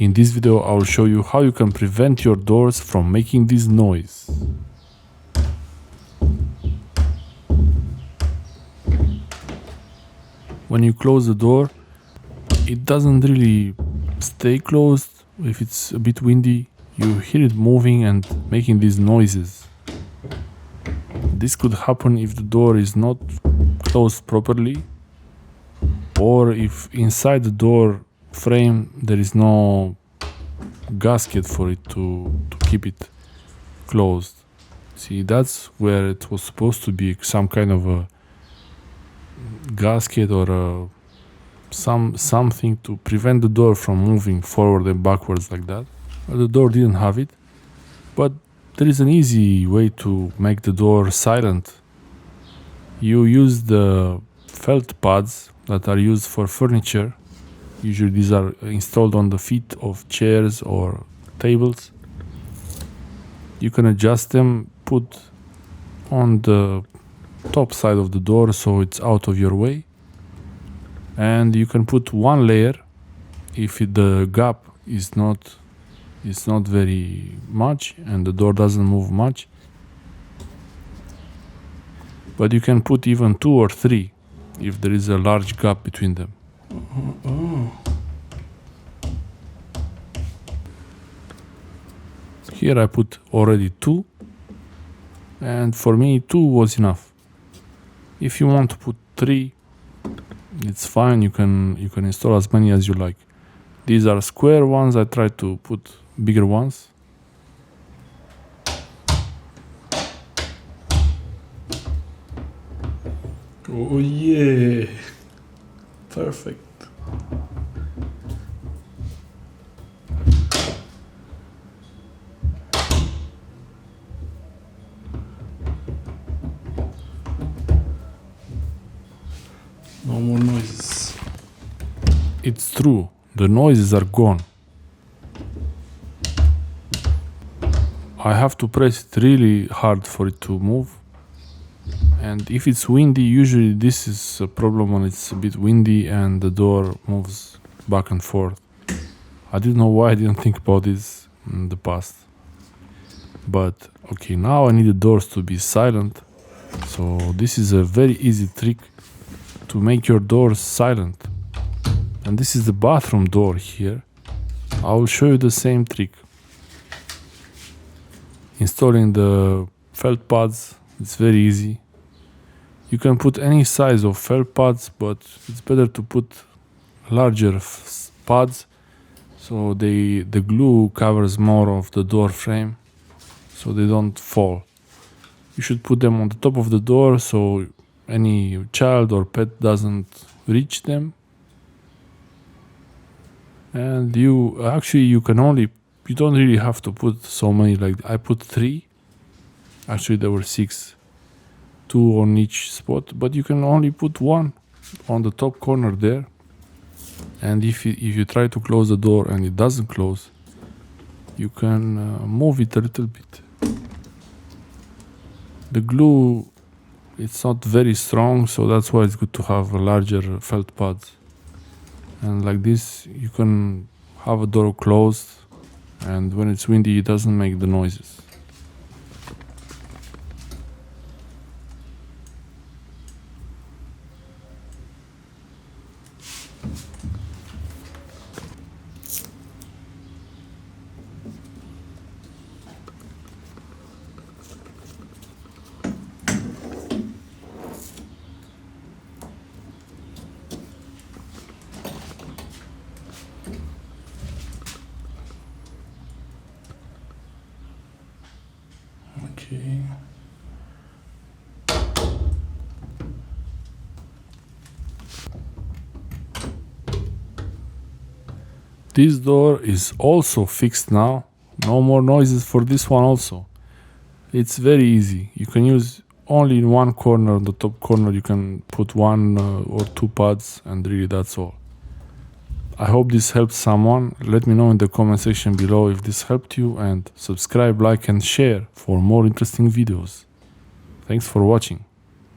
In this video I will show you how you can prevent your doors from making this noise. When you close the door, it doesn't really stay closed. If it's a bit windy, you hear it moving and making these noises. This could happen if the door is not closed properly, or if inside the door frame there is no gasket for it to keep it closed. See, that's where it was supposed to be some kind of a gasket or something to prevent the door from moving forward and backwards like that. But the door didn't have it. But there is an easy way to make the door silent. You use the felt pads that are used for furniture. Usually these are installed on the feet of chairs or tables. You can adjust them, put on the top side of the door so it's out of your way. And you can put one layer if the gap is not very much and the door doesn't move much. But you can put even 2 or 3 if there is a large gap between them. Here I put already 2, and for me 2 was enough. If you want to put 3, it's fine. You can install as many as you like. These are square ones. I tried to put bigger ones. Oh yeah, perfect. No more noises. It's true, the noises are gone. I have to press it really hard for it to move. And if it's windy, usually this is a problem when it's a bit windy and the door moves back and forth. I didn't know why I didn't think about this in the past. But okay, now I need the doors to be silent. So this is a very easy trick to make your doors silent. And this is the bathroom door here. I will show you the same trick. Installing the felt pads, it's very easy. You can put any size of felt pads, but it's better to put larger pads so the glue covers more of the door frame so they don't fall. You should put them on the top of the door so any child or pet doesn't reach them. And you don't really have to put so many. Like I put 3. Actually there were 6. 2 on each spot, but you can only put 1 on the top corner there. And if you try to close the door and it doesn't close, you can move it a little bit. The glue, it's not very strong, so that's why it's good to have a larger felt pads. And like this, you can have a door closed, and when it's windy, it doesn't make the noises. Okay. This door is also fixed now. No more noises for this one also. It's very easy. You can use only in one corner, on the top corner, you can put 1 or 2 pads, and really that's all. I hope this helped someone. Let me know in the comment section below if this helped you, and subscribe, like and share for more interesting videos. Thanks for watching.